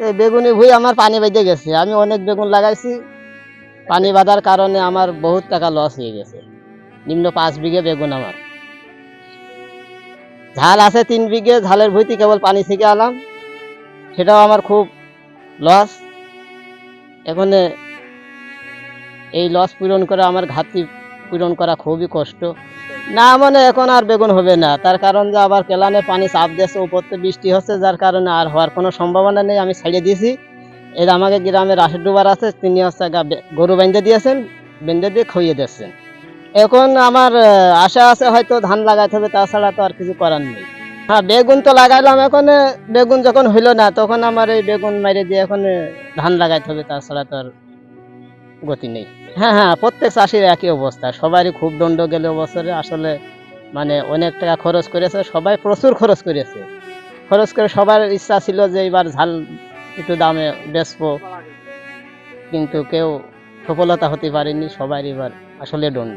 এই বেগুনি ভুঁই আমার পানি বেঁধে গেছে। আমি অনেক বেগুন লাগাইছি, পানি বাঁধার কারণে আমার বহুত টাকা লস হয়ে গেছে। নিম্ন 5 বিঘে বেগুন আমার। ঝাল আছে 3 বিঘে, ঝালের ভুঁইতে কেবল পানি ছেঁকে আলাম, সেটাও আমার খুব লস। এখন এই লস পূরণ করা, আমার ঘাটতি পূরণ করা খুবই কষ্ট। না মানে এখন আর বেগুন হবে না, তার কারণ যে আবার কেলানে পানি চাপ দিয়েছে, উপর থেকে বৃষ্টি হচ্ছে, যার কারণে আর হওয়ার কোনো সম্ভাবনা নেই। আমি ছেড়ে দিয়েছি। এর আমাকে গ্রামে রাশেদ ডুবার আছে, তিনি হচ্ছে গরু বেঁধে দিয়েছেন, বেঁধে দিয়ে খাইয়ে দিচ্ছেন। এখন আমার আশা আছে হয়তো ধান লাগাইতে হবে, তাছাড়া তো আর কিছু করার নেই। হ্যাঁ, বেগুন তো লাগাইলাম, এখন বেগুন যখন হইলো না তখন আমার এই বেগুন মেরে দিয়ে এখন ধান লাগাইতে হবে, তাছাড়া তো আর গতি নেই। হ্যাঁ হ্যাঁ, প্রত্যেক চাষির একই অবস্থা, সবারই খুব দণ্ড গেল বছরে। আসলে মানে অনেক টাকা খরচ করেছে, সবাই প্রচুর খরচ করেছে। খরচ করে সবার ইচ্ছা ছিল যে এবার ঝাল একটু দামে বেচবো, কিন্তু কেউ সফলতা হতে পারেনি। সবার এবার আসলে দণ্ড।